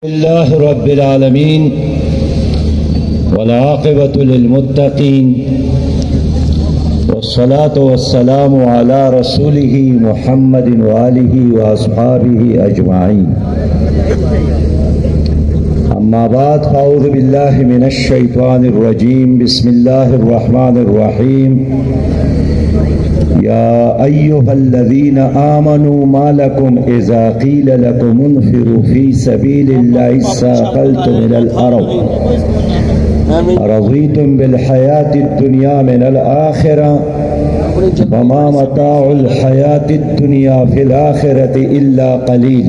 لله رب العالمين والعاقبة للمتقين والصلاة والسلام على رسوله محمد وآله وأصحابه أجمعين. أما بعد فأعوذ بالله من الشيطان الرجيم. بسم الله الرحمن الرحيم. يا أيها الذين آمنوا ما لكم إذا قيل لكم انفروا في سبيل الله اثاقلتم إلى الأرض أرضيتم بالحياة الدنيا من الآخرة وما متاع الحياة الدنيا في الآخرة إلا قليل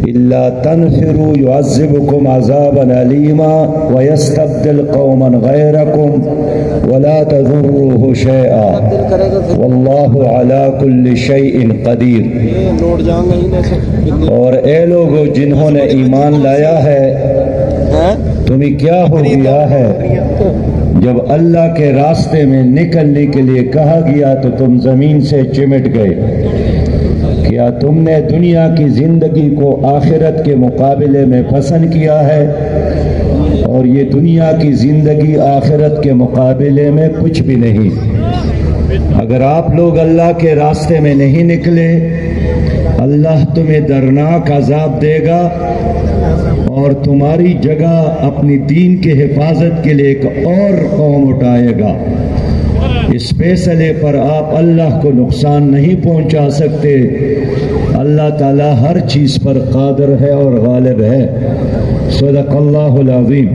إلا تنفروا يعذبكم عذابا أليما ويستبدل قوما غيركم ولا تضروه شيئا والله على كل شيء قدیر. اور اے لوگو جنہوں نے ایمان لایا ہے، تمہیں کیا ہو گیا ہے جب اللہ کے راستے میں نکلنے کے لیے کہا گیا تو تم زمین سے چمٹ گئے؟ کیا تم نے دنیا کی زندگی کو آخرت کے مقابلے میں پسند کیا ہے؟ اور یہ دنیا کی زندگی آخرت کے مقابلے میں کچھ بھی نہیں. اگر آپ لوگ اللہ کے راستے میں نہیں نکلے، اللہ تمہیں دردناک عذاب دے گا اور تمہاری جگہ اپنی دین کے حفاظت کے لیے ایک اور قوم اٹھائے گا. اس فیصلے پر آپ اللہ کو نقصان نہیں پہنچا سکتے. اللہ تعالی ہر چیز پر قادر ہے اور غالب ہے. صدق اللہ العظیم.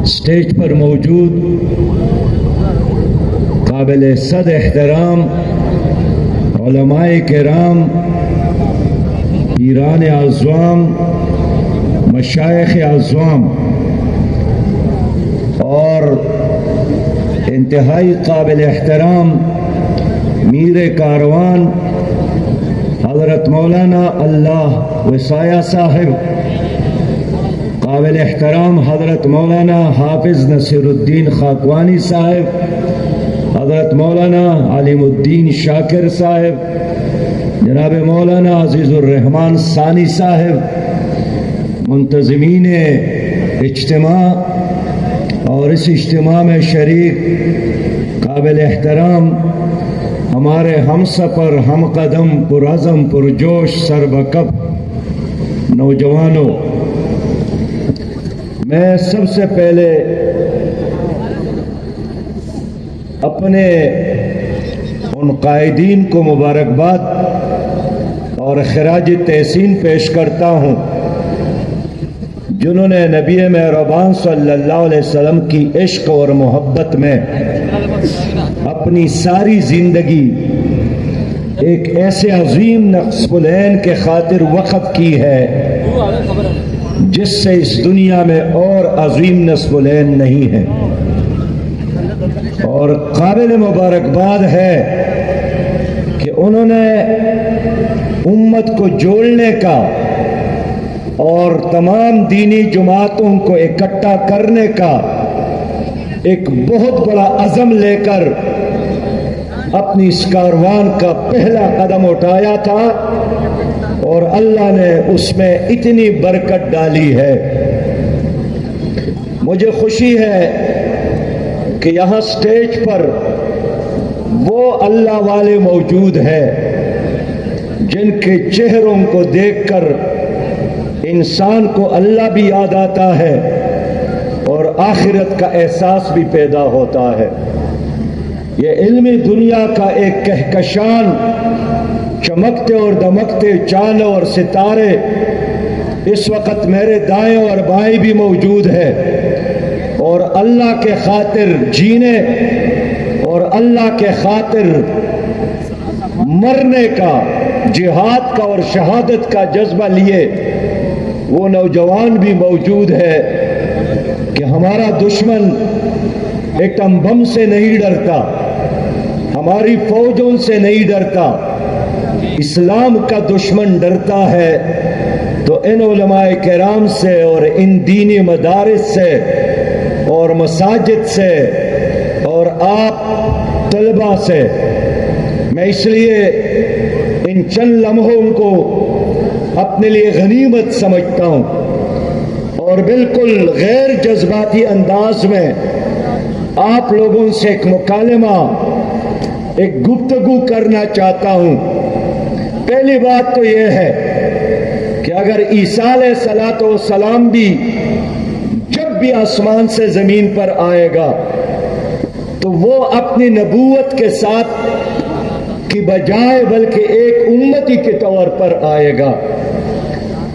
اسٹیج پر موجود قابل صد احترام علماء کرام، پیران اعظام، مشائخ اعظام اور انتہائی قابل احترام میر کاروان حضرت مولانا اللہ وصایہ صاحب، قابل احترام حضرت مولانا حافظ نصیر الدین خاکوانی صاحب، حضرت مولانا علیم الدین شاکر صاحب، جناب مولانا عزیز الرحمان ثانی صاحب، منتظمین اجتماع اور اس اجتماع میں شریک قابل احترام ہمارے ہم سفر، ہم قدم، پرعزم، پرجوش، سربکف نوجوانوں، میں سب سے پہلے اپنے ان قائدین کو مبارکباد اور خراج تحسین پیش کرتا ہوں جنہوں نے نبی مہربان صلی اللہ علیہ وسلم کی عشق اور محبت میں اپنی ساری زندگی ایک ایسے عظیم نقص العین کے خاطر وقف کی ہے جس سے اس دنیا میں اور عظیم نصب العین نہیں ہے. اور قابل مبارکباد ہے کہ انہوں نے امت کو جوڑنے کا اور تمام دینی جماعتوں کو اکٹھا کرنے کا ایک بہت بڑا عزم لے کر اپنی اس کاروان کا پہلا قدم اٹھایا تھا اور اللہ نے اس میں اتنی برکت ڈالی ہے. مجھے خوشی ہے کہ یہاں سٹیج پر وہ اللہ والے موجود ہیں جن کے چہروں کو دیکھ کر انسان کو اللہ بھی یاد آتا ہے اور آخرت کا احساس بھی پیدا ہوتا ہے. یہ علمی دنیا کا ایک کہکشان، چمکتے اور دمکتے چاند اور ستارے اس وقت میرے دائیں اور بائیں بھی موجود ہے اور اللہ کے خاطر جینے اور اللہ کے خاطر مرنے کا، جہاد کا اور شہادت کا جذبہ لیے وہ نوجوان بھی موجود ہے کہ ہمارا دشمن ایٹم بم سے نہیں ڈرتا، ہماری فوجوں سے نہیں ڈرتا، اسلام کا دشمن ڈرتا ہے. تو ان علماء کرام سے اور ان دینی مدارس سے اور مساجد سے اور آپ طلباء سے میں اس لیے ان چند لمحوں کو اپنے لیے غنیمت سمجھتا ہوں اور بالکل غیر جذباتی انداز میں آپ لوگوں سے ایک مکالمہ، ایک گفتگو کرنا چاہتا ہوں۔ پہلی بات تو یہ ہے کہ اگر عیسیٰ علیہ الصلوۃ والسلام بھی جب بھی آسمان سے زمین پر آئے گا تو وہ اپنی نبوت کے ساتھ کی بجائے بلکہ ایک امتی کے طور پر آئے گا۔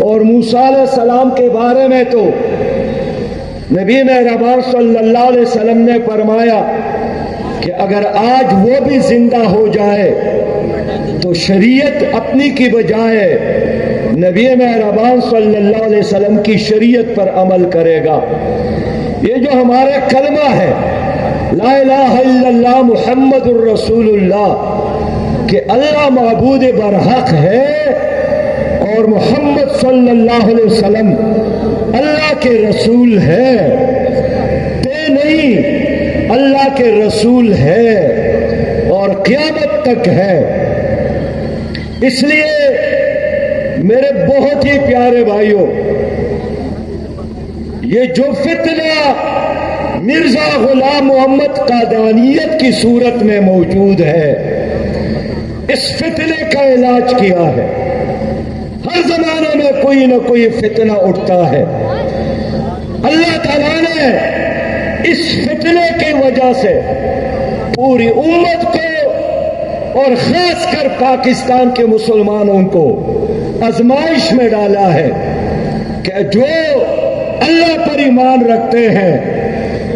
اور موسیٰ علیہ السلام کے بارے میں تو نبی مہربان صلی اللہ علیہ وسلم نے فرمایا کہ اگر آج وہ بھی زندہ ہو جائے تو شریعت اپنی کی بجائے نبی مہربان صلی اللہ علیہ وسلم کی شریعت پر عمل کرے گا۔ یہ جو ہمارا کلمہ ہے لا الہ الا اللہ محمد الرسول اللہ، کہ اللہ معبود برحق ہے اور محمد صلی اللہ علیہ وسلم اللہ کے رسول ہے، نہیں اللہ کے رسول ہے اور قیامت تک ہے۔ اس لیے میرے بہت ہی پیارے بھائیوں، یہ جو فتنہ مرزا غلام محمد قادیانیت کی صورت میں موجود ہے، اس فتنے کا علاج کیا ہے؟ ہر زمانے میں کوئی نہ کوئی فتنہ اٹھتا ہے۔ اللہ تعالیٰ نے اس فتنے کی وجہ سے پوری امت کو اور خاص کر پاکستان کے مسلمانوں کو آزمائش میں ڈالا ہے کہ جو اللہ پر ایمان رکھتے ہیں،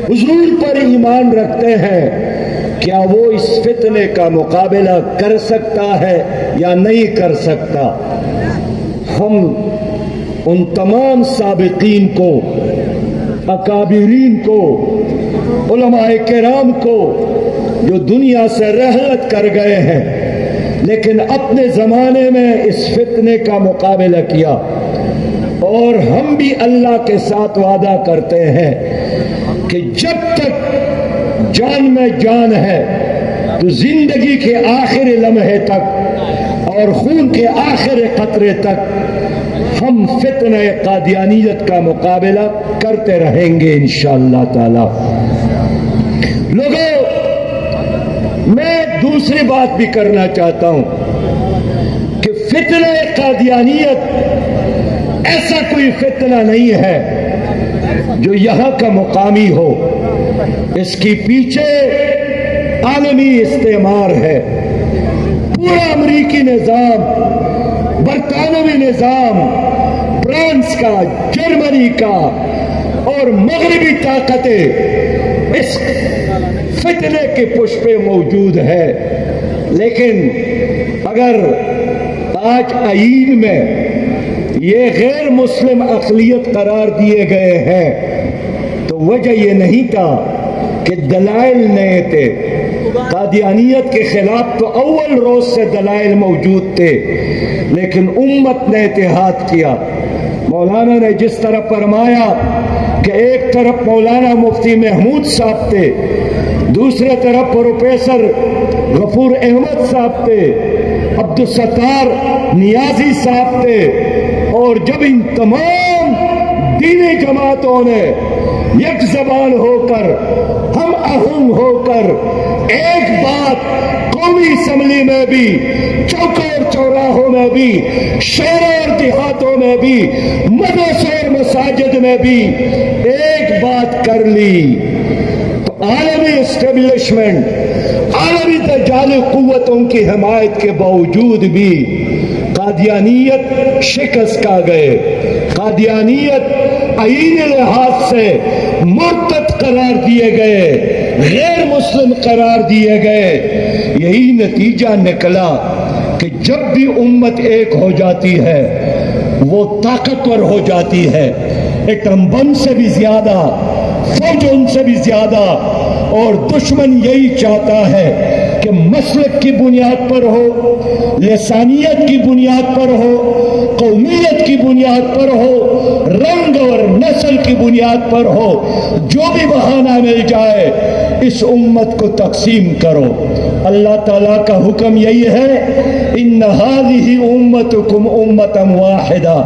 حضور پر ایمان رکھتے ہیں، کیا وہ اس فتنے کا مقابلہ کر سکتا ہے یا نہیں کر سکتا؟ ہم ان تمام سابقین کو، اکابرین کو، علماء کرام کو جو دنیا سے رحلت کر گئے ہیں لیکن اپنے زمانے میں اس فتنے کا مقابلہ کیا، اور ہم بھی اللہ کے ساتھ وعدہ کرتے ہیں کہ جب تک جان میں جان ہے تو زندگی کے آخری لمحے تک اور خون کے آخری قطرے تک ہم فتنہ قادیانیت کا مقابلہ کرتے رہیں گے انشاءاللہ تعالی۔ لوگوں، میں دوسری بات بھی کرنا چاہتا ہوں کہ فتنہ قادیانیت ایسا کوئی فتنہ نہیں ہے جو یہاں کا مقامی ہو، اس کی پیچھے عالمی استعمار ہے۔ پورا امریکی نظام، برطانوی نظام، فرانس کا، جرمنی کا اور مغربی طاقتیں اس فتنے کے پش پہ موجود ہے۔ لیکن اگر آج آئین میں یہ غیر مسلم اقلیت قرار دیے گئے ہیں تو وجہ یہ نہیں تھا کہ دلائل نئے تھے۔ قادیانیت کے خلاف تو اول روز سے دلائل موجود تھے، لیکن امت نے اتحاد کیا۔ مولانا نے جس طرح فرمایا کہ ایک طرف مولانا مفتی محمود صاحب تھے، دوسرے طرف پروفیسر غفور احمد صاحب تھے، عبدالستار نیازی صاحب تھے، اور جب ان تمام دینی جماعتوں نے یک زبان ہو کر، ہم آہنگ ہو کر ایک بات قومی اسمبلی میں بھی، چوکوں اور چوراہوں میں بھی، شہروں اور دیہاتوں میں بھی، مدرسوں اور مساجد میں بھی ایک بات کر لی تو عالمی اسٹیبلشمنٹ، عالمی تجالی قوتوں کی حمایت کے باوجود بھی قادیانیت شکست کھا گئے۔ قادیانیت آئینی لحاظ سے مرتد قرار دیے گئے، غیر مسلم قرار دیے گئے۔ یہی نتیجہ نکلا کہ جب بھی امت ایک ہو جاتی ہے وہ طاقتور ہو جاتی ہے، ایٹم بم سے بھی زیادہ، فوجوں سے بھی زیادہ، اور دشمن یہی چاہتا ہے کہ مسلک کی بنیاد پر ہو، لسانیت کی بنیاد پر ہو، قومیت کی بنیاد پر ہو، رنگ اور نسل کی کی بنیاد پر ہو، جو بھی بہانہ مل جائے اس امت کو تقسیم کرو۔ اللہ تعالیٰ کا حکم یہی ہے، ان ہذہ امتکم امۃ واحدہ،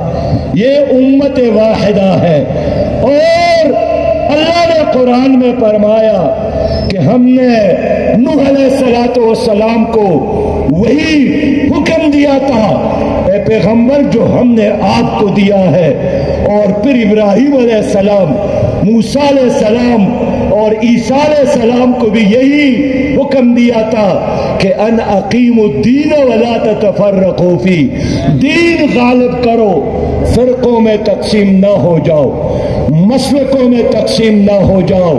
یہ امت واحدہ ہے۔ اور اللہ نے قرآن میں فرمایا کہ ہم نے نوح علیہ السلام کو وہی حکم دیا تھا، اے پیغمبر جو ہم نے آپ کو دیا ہے، اور پھر ابراہیم علیہ السلام، موسیٰ علیہ السلام اور عیسیٰ علیہ السلام کو بھی یہی حکم دیا تھا کہ ان اقیموا الدین ولا تتفرقوا فی، دین غالب کرو، فرقوں میں تقسیم نہ ہو جاؤ، مسلکوں میں تقسیم نہ ہو جاؤ۔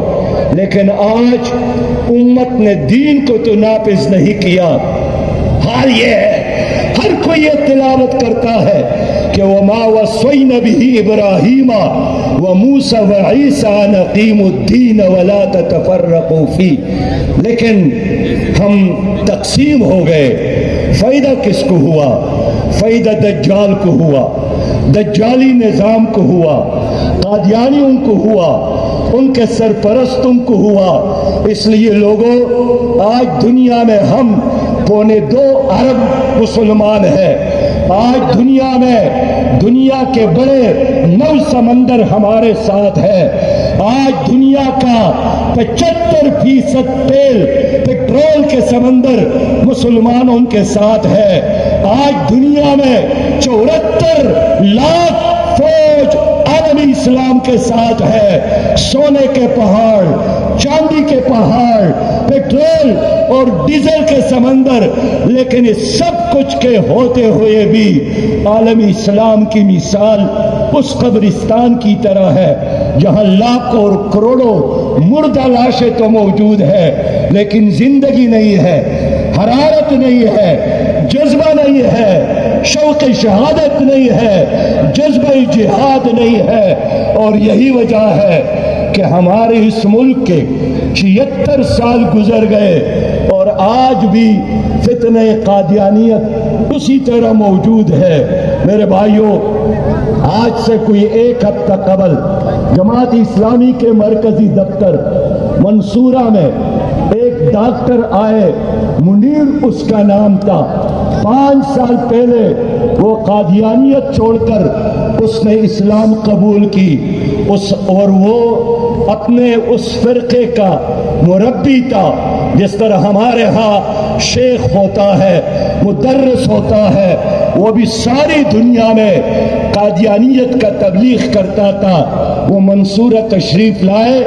لیکن آج امت نے دین کو تو نافذ نہیں کیا۔ حال یہ ہے، ہر کوئی یہ تلاوت کرتا ہے کہ وما وصینا به ابراہیم وموسیٰ وعیسیٰ ان اقیموا الدین ولا تتفرقوا فیہ، لیکن ہم تقسیم ہو گئے۔ فائدہ کس کو ہوا؟ فائدہ دجال کو ہوا، دجالی نظام کو ہوا، قادیانیوں کو ہوا، ان کے سرپرستوں کو ہوا۔ اس لیے لوگوں، آج دنیا میں ہم 2.25 ارب مسلمان ہیں۔ آج دنیا میں دنیا کے بڑے 9 سمندر ہمارے ساتھ ہے۔ آج دنیا کا 75% تیل پیٹرول کے سمندر مسلمانوں کے ساتھ ہے۔ آج دنیا میں 74 لاکھ فوج عالمی اسلام کے ساتھ ہے۔ سونے کے پہاڑ، چاندی کے پہاڑ، پیٹرول اور ڈیزل کے سمندر، لیکن اس سب کچھ کے ہوتے ہوئے بھی عالمی اسلام کی مثال اس قبرستان کی طرح ہے جہاں لاکھوں اور کروڑوں مردہ لاشیں تو موجود ہے، لیکن زندگی نہیں ہے، حرارت نہیں ہے، جذبہ نہیں ہے، شوق شہادت نہیں ہے، جذبہ جہاد نہیں ہے۔ اور یہی وجہ ہے کہ ہمارے اس ملک کے 76 سال گزر گئے اور آج بھی فتنہ قادیانیت اسی طرح موجود ہے۔ میرے بھائیوں، آج سے کوئی 1 ہفتہ قبل جماعت اسلامی کے مرکزی دفتر منصورہ میں ایک ڈاکٹر آئے، منیر اس کا نام تھا۔ 5 سال پہلے وہ قادیانیت چھوڑ کر اس نے اسلام قبول کی، اور وہ اپنے اس فرقے کا مربی تھا۔ جس طرح ہمارے ہاں شیخ ہوتا ہے، مدرس ہوتا ہے، وہ بھی ساری دنیا میں قادیانیت کا تبلیغ کرتا تھا۔ وہ منصورہ تشریف لائے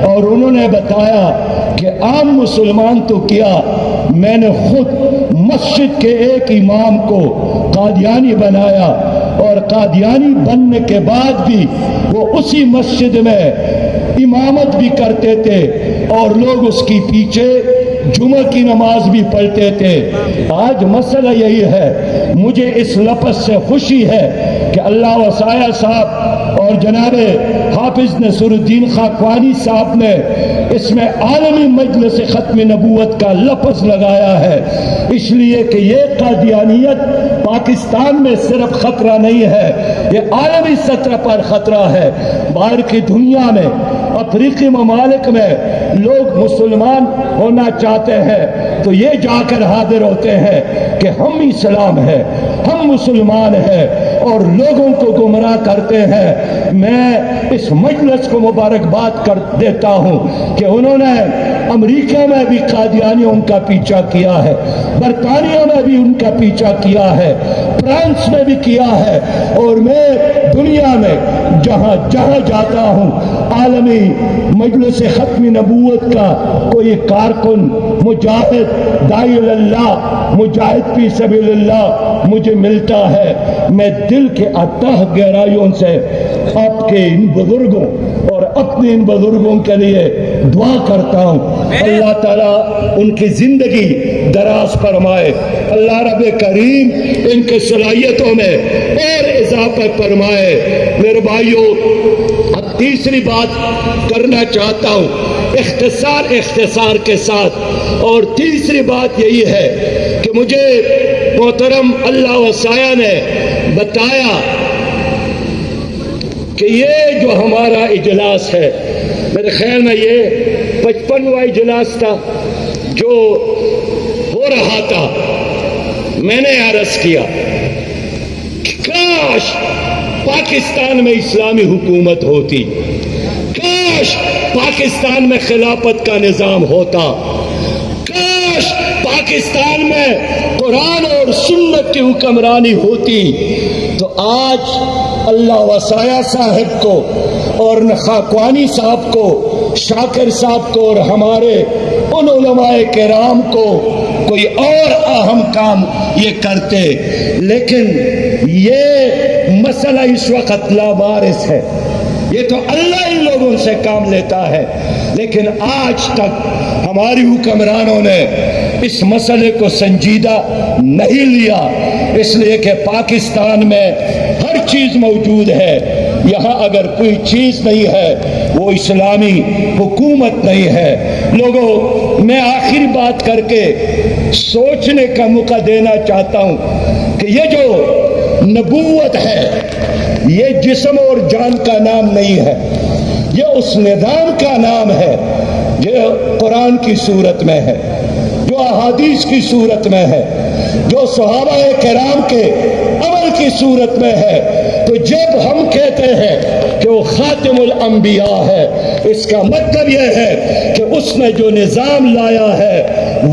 اور انہوں نے بتایا کہ عام مسلمان تو کیا، میں نے خود مسجد کے ایک امام کو قادیانی بنایا، اور قادیانی بننے کے بعد بھی وہ اسی مسجد میں امامت بھی کرتے تھے اور لوگ اس کی پیچھے جمعہ کی نماز بھی پڑھتے تھے۔ آج مسئلہ یہی ہے، مجھے اس لفظ سے خوشی ہے کہ اللہ وسایہ صاحب اور جناب حافظ نصر الدین خاقانی صاحب نے اس میں عالمی مجلس ختم نبوت کا لفظ لگایا ہے، اس لیے کہ یہ قادیانیت پاکستان میں صرف خطرہ نہیں ہے، یہ عالمی سطح پر خطرہ ہے۔ باہر کی دنیا میں، افریقی ممالک میں لوگ مسلمان ہونا چاہتے ہیں تو یہ جا کر حاضر ہوتے ہیں کہ ہم اسلام ہے، ہم مسلمان ہیں، اور لوگوں کو گمراہ کرتے ہیں۔ میں اس مجلس کو مبارکباد کر دیتا ہوں کہ انہوں نے امریکہ میں بھی قادیانیوں کا پیچھا کیا ہے، برطانیہ میں بھی ان کا پیچھا کیا ہے، فرانس میں بھی کیا ہے، اور میں دنیا میں جہاں جہاں جاتا ہوں عالمی مجلس ختم نبوت کا کوئی کارکن، مجاہد، داعی اللہ، مجاہد فی سبیل اللہ مجھے ملتا ہے، میں دل کے اتہ گہرائیوں سے آپ کے ان بزرگوں اور اپنے ان بزرگوں کے لیے دعا کرتا ہوں۔ اللہ تعالیٰ ان کی زندگی دراز فرمائے، اللہ رب کریم ان کے صلاحیتوں میں اور اضافہ فرمائے۔ میرے بھائیوں، اب تیسری بات کرنا چاہتا ہوں اختصار کے ساتھ، اور تیسری بات یہی ہے کہ مجھے محترم اللہ وسایہ نے بتایا کہ یہ جو ہمارا اجلاس ہے، میرے خیال میں یہ 55واں اجلاس تھا جو ہو رہا تھا، میں نے عرض کیا کہ کاش پاکستان میں اسلامی حکومت ہوتی، کاش پاکستان میں خلافت کا نظام ہوتا، کاش پاکستان میں قرآن اور سنت کی حکمرانی ہوتی، تو آج اللہ وسایہ صاحب کو اور خاقوانی صاحب کو، شاکر صاحب کو اور ہمارے ان علماء کرام کو کوئی اور اہم کام یہ کرتے، لیکن یہ مسئلہ اس وقت لابارس ہے، یہ تو اللہ ان لوگوں سے کام لیتا ہے، لیکن آج تک ہماری حکمرانوں نے اس مسئلے کو سنجیدہ نہیں لیا، اس لیے کہ پاکستان میں ہر چیز موجود ہے، یہاں اگر کوئی چیز نہیں ہے وہ اسلامی حکومت نہیں ہے۔ لوگوں، میں آخری بات کر کے سوچنے کا موقع دینا چاہتا ہوں کہ یہ جو نبوت ہے یہ جسم اور جان کا نام نہیں ہے، یہ اس نظام کا نام ہے جو قرآن کی صورت میں ہے، جو احادیث کی صورت میں ہے، جو صحابہ کرام کے عمل کی صورت میں ہے۔ تو جب ہم کہتے ہیں کہ وہ خاتم الانبیاء ہے، اس کا مطلب یہ ہے کہ اس نے جو نظام لایا ہے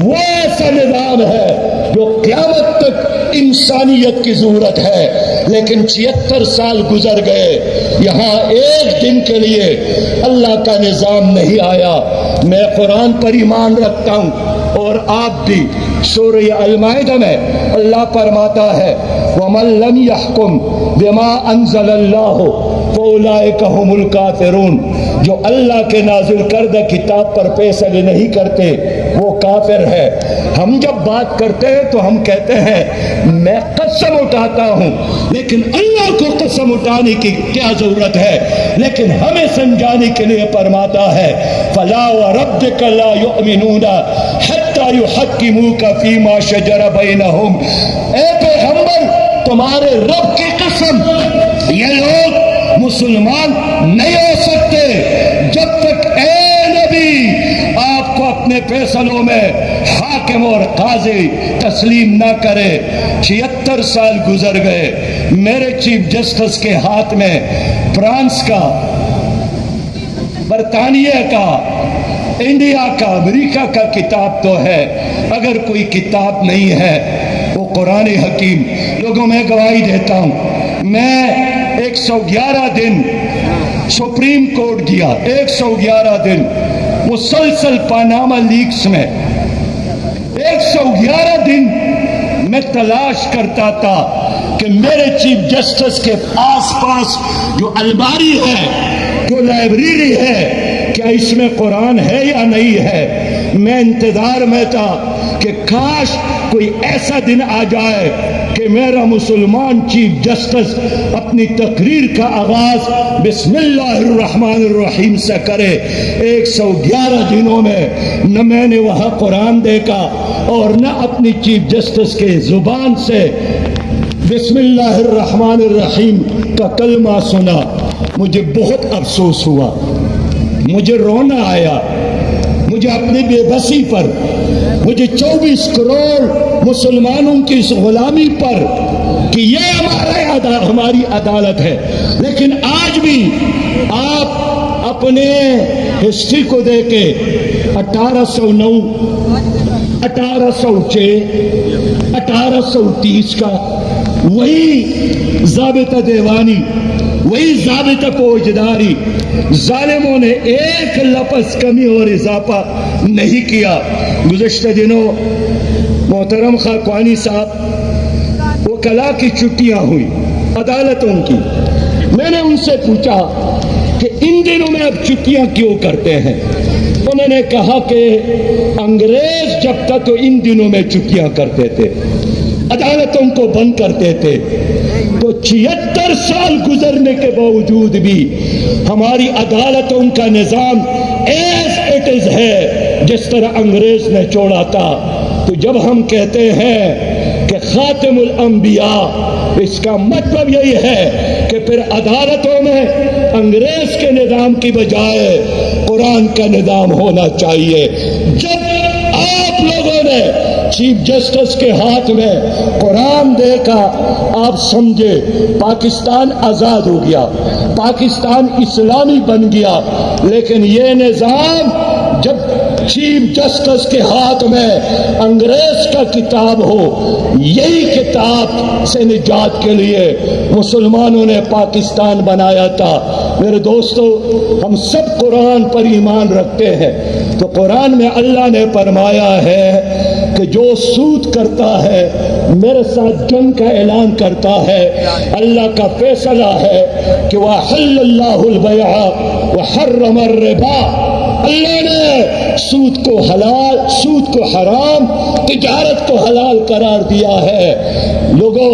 وہ ایسا نظام ہے جو قیامت تک انسانیت کی ضرورت ہے، لیکن 76 سال گزر گئے، یہاں ایک دن کے لیے اللہ کا نظام نہیں آیا۔ میں قرآن پر ایمان رکھتا ہوں اور آپ بھی۔ سورہ المائدہ میں اللہ فرماتا ہے وَمَن لَّمْ يَحْكُم بِمَا أَنزَلَ اللَّهُ فَأُولَٰئِكَ هُمُ الْكَافِرُونَ، جو اللہ کے نازل کردہ کتاب پر فیصلے نہیں کرتے وہ کافر ہے۔ ہم جب بات کرتے ہیں تو ہم کہتے ہیں میں قسم اٹھاتا ہوں، لیکن اللہ کو قسم اٹھانے کی کیا ضرورت ہے؟ لیکن ہمیں سمجھانے کے لیے فرماتا ہے فَلَا وَرَبِّكَ لَا يُؤْمِنُونَ حَتَّىٰ يُحَكِّمُوكَ فِي مَا شَجَرَ بَيْنَهُمْ۔ اے پیغمبر، تمہارے رب کی قسم، یہ لوگ مسلمان نہیں ہو سکتے جب تک اے نبی آپ کو اپنے فیصلوں میں حاکم اور قاضی تسلیم نہ کرے۔ 76 سال گزر گئے، میرے چیف جسٹس کے ہاتھ میں فرانس کا، برطانیہ کا، انڈیا کا، امریکہ کا کتاب تو ہے، اگر کوئی کتاب نہیں ہے وہ قرآن حکیم۔ لوگوں میں گواہی دیتا ہوں، میں 111 دن سپریم کورٹ گیا، 111 دن مسلسل پاناما لیکس میں 111 دن میں تلاش کرتا تھا کہ میرے چیف جسٹس کے آس پاس جو الماری ہے، جو لائبریری ہے، کیا اس میں قرآن ہے یا نہیں ہے۔ میں انتظار میں تھا کہ کاش کوئی ایسا دن آ جائے کہ میرا مسلمان چیف جسٹس اپنی تقریر کا آغاز بسم اللہ الرحمن الرحیم سے کرے۔ 111 دنوں میں نہ میں نے وہاں قرآن دیکھا اور نہ اپنی چیف جسٹس کے زبان سے بسم اللہ الرحمن الرحیم کا کلمہ سنا۔ مجھے بہت افسوس ہوا، مجھے رونا آیا، مجھے اپنی بے بسی پر، مجھے 24 کروڑ مسلمانوں کی اس غلامی پر کہ یہ ہماری عدالت ہے۔ لیکن آج بھی آپ اپنے ہسٹری کو دیکھیں، 1809، 1806، 1830 کا وہی ضابطہ دیوانی، وہی ضابطہ فوجداری، ظالموں نے ایک لفظ کمی اور اضافہ نہیں کیا۔ گزشتہ دنوں محترم خاقوانی صاحب وکلاء کی چھٹیاں ہوئی عدالتوں کی، میں نے ان سے پوچھا کہ ان دنوں میں اب چھٹیاں کیوں کرتے ہیں؟ انہوں نے کہا کہ انگریز جب تک تو ان دنوں میں چھٹیاں کرتے تھے، عدالتوں کو بند کرتے تھے، تو 76 سال گزرنے کے باوجود بھی ہماری عدالتوں کا نظام ایز اٹ از ہے جس طرح انگریز نے چھوڑا تھا۔ تو جب ہم کہتے ہیں کہ خاتم الانبیاء، اس کا مطلب یہی ہے کہ پھر عدالتوں میں انگریز کے نظام کی بجائے قرآن کا نظام ہونا چاہیے. جب آپ لوگوں نے چیف جسٹس کے ہاتھ میں قرآن دیکھا آپ سمجھے پاکستان آزاد ہو گیا, پاکستان اسلامی بن گیا. لیکن یہ نظام جب چیف جسٹس کے ہاتھ میں انگریز کا کتاب ہو, یہی کتاب سے نجات کے لیے مسلمانوں نے پاکستان بنایا تھا. میرے دوستو, ہم سب قرآن پر ایمان رکھتے ہیں, تو قرآن میں اللہ نے فرمایا ہے کہ جو سود کرتا ہے میرے ساتھ جنگ کا اعلان کرتا ہے. اللہ کا فیصلہ ہے کہ وَأَحَلَّ اللَّهُ الْبَيْعَ وَحَرَّمَ الرِّبَا. اللہ نے سود کو حلال, سود کو حرام, تجارت کو حلال قرار دیا ہے. لوگوں,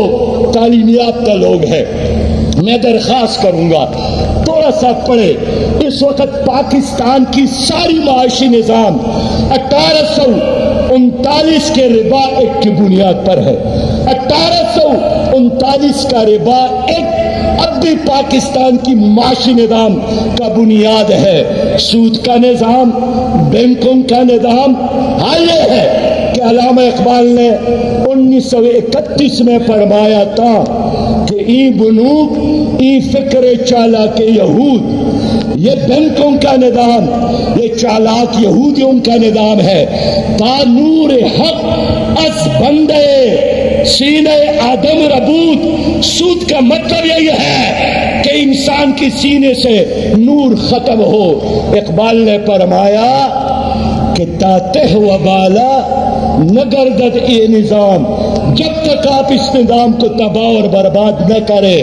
تعلیم یافتہ لوگ ہیں, میں درخواست کروں گا تھوڑا سا پڑھے. اس وقت پاکستان کی ساری معاشی نظام 1839 کے ربا ایکٹ کی بنیاد پر ہے. 1839 کا ربا ایکٹ اب بھی پاکستان کی معاشی نظام کا بنیاد ہے. سود کا نظام, بینکوں کا نظام. حال یہ ہے کہ علامہ اقبال نے 1931 میں فرمایا تھا کہ ای بنوک ای فکر چالاک یہود. یہ بینکوں کا نظام, یہ چالاک یہودیوں کا نظام ہے. تا نور حق اس بندے سینے آدم ربود. سود کا مطلب یہی ہے کہ انسان کی سینے سے نور ختم ہو. اقبال نے فرمایا کہ تاتہ و بالا نہ گردد یہ نظام. جب تک آپ اس نظام کو تباہ اور برباد نہ کرے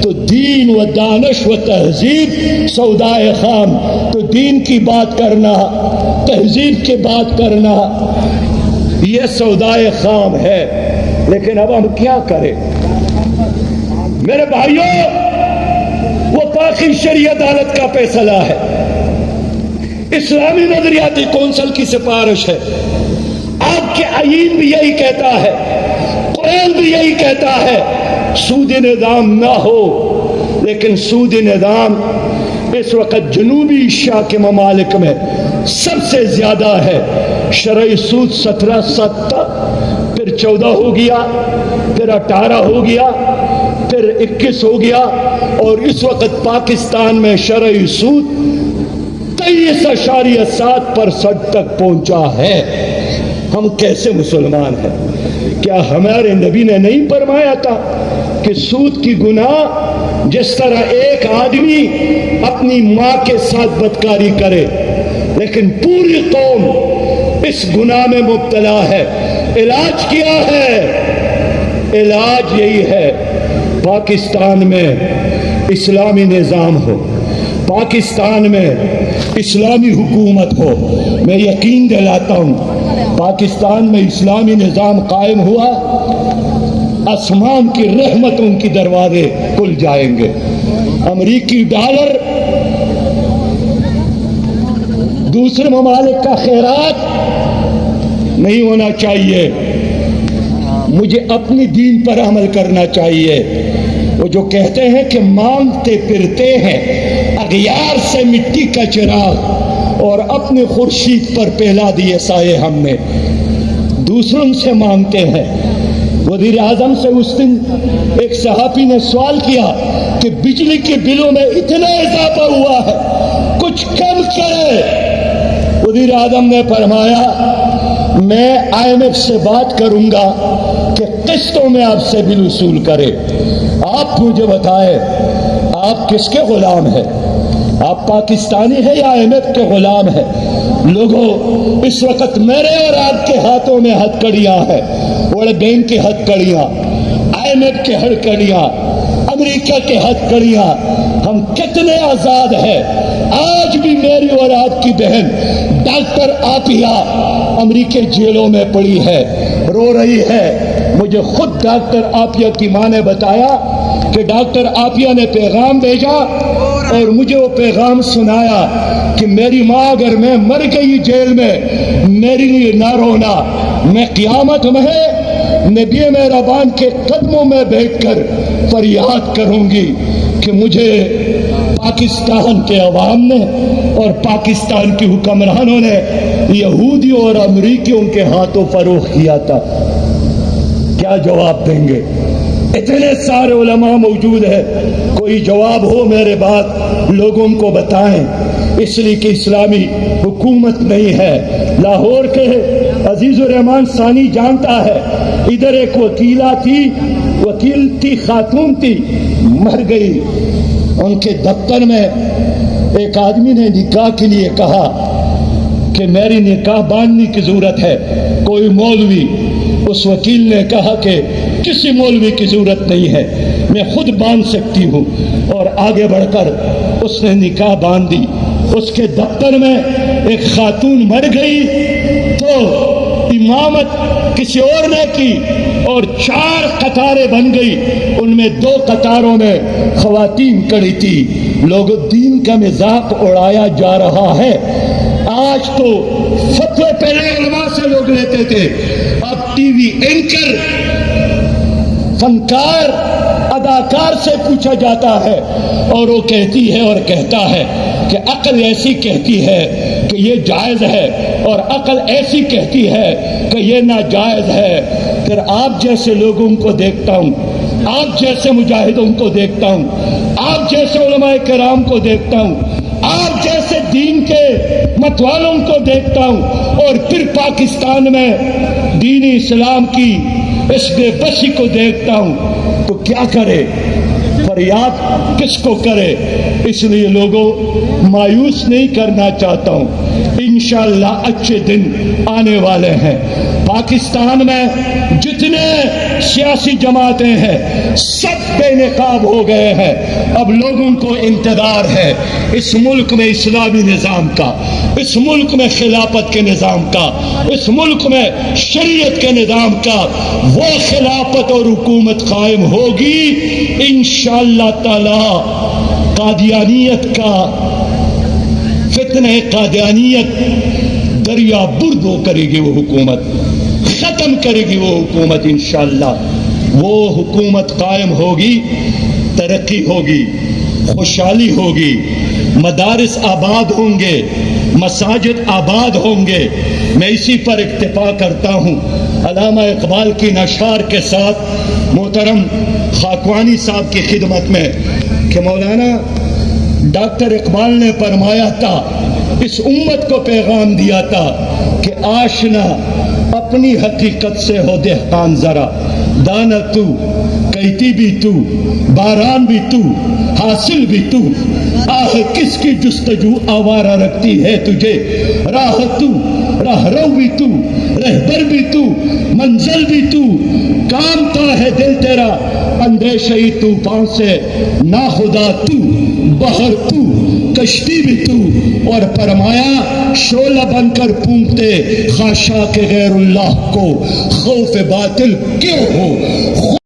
تو دین و دانش و تہذیب سودائے خام. تو دین کی بات کرنا, تہذیب کی بات کرنا, یہ سودائے خام ہے. لیکن اب ہم کیا کریں میرے بھائیوں؟ وہ پاکی شرعی عدالت کا فیصلہ ہے, اسلامی نظریاتی کونسل کی سفارش ہے. آپ کے آئین بھی یہی کہتا ہے, قرآن بھی یہی کہتا ہے سودی نظام نہ ہو. لیکن سودی نظام اس وقت جنوبی ایشیا کے ممالک میں سب سے زیادہ ہے. شرعی سود 17 تک, پھر 14 ہو گیا, پھر 18 ہو گیا, پھر 21 ہو گیا, اور اس وقت پاکستان میں شرعی سود 23.7% تک پہنچا ہے. ہم کیسے مسلمان ہیں؟ کیا ہمارے نبی نے نہیں فرمایا تھا کہ سود کی گناہ جس طرح ایک آدمی اپنی ماں کے ساتھ بدکاری کرے لیکن پوری قوم اس گناہ میں مبتلا ہے. علاج کیا ہے؟ علاج یہی ہے پاکستان میں اسلامی نظام ہو, پاکستان میں اسلامی حکومت ہو. میں یقین دلاتا ہوں پاکستان میں اسلامی نظام قائم ہوا, آسمان کی رحمتوں کی دروازے کھل جائیں گے. امریکی ڈالر, دوسرے ممالک کا خیرات نہیں ہونا چاہیے. مجھے اپنی دین پر عمل کرنا چاہیے. وہ جو کہتے ہیں کہ مانگتے پھرتے ہیں اغیار سے مٹی کا چراغ اور اپنے خورشید پر پہلا دیے سائے, ہم نے دوسروں سے مانگتے ہیں. وزیر اعظم سے اس دن ایک صحافی نے سوال کیا کہ بجلی کے بلوں میں اتنا اضافہ ہوا ہے, کچھ کم کرے. وزیر اعظم نے فرمایا میں IMF سے بات کروں گا کہ قسطوں میں آپ سے بل وصول کرے. آپ مجھے بتائیں آپ کس کے غلام ہیں؟ آپ پاکستانی ہیں یا IMF کے غلام ہیں؟ لوگوں, اس وقت میرے اور آپ کے ہاتھوں میں ہتھکڑیاں ہیں, ورلڈ بینک کی ہتھکڑیاں, IMF کے ہتھکڑیاں, امریکہ کے ہتھکڑیاں. ہم کتنے آزاد ہیں. آج بھی میری اور آپ کی بہن ڈاکٹر آپیہ امریکی جیلوں میں پڑی ہے, رو رہی ہے. مجھے خود ڈاکٹر آپیہ کی ماں نے بتایا کہ ڈاکٹر آپیہ نے پیغام بھیجا اور مجھے وہ پیغام سنایا کہ میری ماں اگر میں مر گئی جیل میں میرے لیے نہ رونا, میں قیامت میں نبی مہربان کے قدموں میں بیٹھ کر فریاد کروں گی کہ مجھے پاکستان کے عوام نے اور پاکستان کی حکمرانوں نے یہودیوں اور امریکیوں کے ہاتھوں فروخت کیا تھا، کیا جواب دیں گے؟ اتنے سارے علماء موجود ہیں، کوئی جواب ہو میرے بات لوگوں کو بتائیں، اس لیے کہ اسلامی حکومت نہیں ہے۔ لاہور کے عزیز الرحمان ثانی جانتا ہے، ادھر ایک وکیل تھی خاتون تھی، مر گئی، ان کے دفتر میں ایک آدمی نے نکاح کے لیے کہا کہ میری نکاح باندھنے کی ضرورت ہے، کوئی مولوی، اس وکیل نے کہا کہ کسی مولوی کی ضرورت نہیں ہے، میں خود باندھ سکتی ہوں، اور آگے بڑھ کر اس نے نکاح باندھ دی۔ اس کے دفتر میں ایک خاتون مر گئی تو امامت کسی اور نے کی اور 4 قطاریں بن گئی، ان میں 2 قطاروں میں خواتین کھڑی تھی۔ لوگ دین کا مذاق اڑایا جا رہا ہے۔ آج تو فتوے پہلے علماء سے لوگ لیتے تھے، اب ٹی وی اینکر، فنکار، اداکار سے پوچھا جاتا ہے، اور وہ کہتی ہے اور کہتا ہے کہ عقل ایسی کہتی ہے کہ یہ جائز ہے، اور عقل ایسی کہتی ہے کہ یہ ناجائز ہے۔ پھر آپ جیسے لوگوں کو دیکھتا ہوں، آپ جیسے مجاہدوں کو دیکھتا ہوں، آپ جیسے علماء کرام کو دیکھتا ہوں، آپ جیسے دین کے متوالوں کو دیکھتا ہوں، اور پھر پاکستان میں دین اسلام کی اس بے بسی کو دیکھتا ہوں، تو کیا کرے؟ فریاد کس کو کرے؟ اس لیے لوگوں مایوس نہیں کرنا چاہتا ہوں، انشاءاللہ اچھے دن آنے والے ہیں۔ پاکستان میں جتنے سیاسی جماعتیں ہیں سب بے نقاب ہو گئے ہیں، اب لوگوں کو انتظار ہے اس ملک میں اسلامی نظام کا، اس ملک میں خلافت کے نظام کا، اس ملک میں شریعت کے نظام کا۔ وہ خلافت اور حکومت قائم ہوگی انشاءاللہ تعالی۔ قادیانیت کا فتنہ قادیانیت دریا برد ہو کرے گی، وہ حکومت ختم کرے گی، وہ حکومت انشاءاللہ۔ وہ حکومت قائم ہوگی، ترقی ہوگی، خوشحالی ہوگی، مدارس آباد ہوں گے، مساجد آباد ہوں گے۔ میں اسی پر اکتفا کرتا ہوں، علامہ اقبال کی نشار کے ساتھ محترم خاکوانی صاحب کی خدمت میں، کہ مولانا ڈاکٹر اقبال نے فرمایا تھا، اس امت کو پیغام دیا تھا کہ آشنا اپنی حقیقت سے ہو دہقان ذرا، دانا تو، کیتی بھی تو، باران بھی تو، حاصل بھی تو، آہ کس کی جستجو آوارہ رکھتی ہے تجھے، راہ تو، راہ رو بھی تو، رہبر بھی تو، منزل بھی تو، کامتا ہے دل تیرا اندیشہی طوفان سے، ناخدا تو، بحر تو، کشتی بھی تو، اور فرمایا شعلہ بن کر پونکتے خاشاک غیر اللہ کو، خوف باطل کیوں ہو،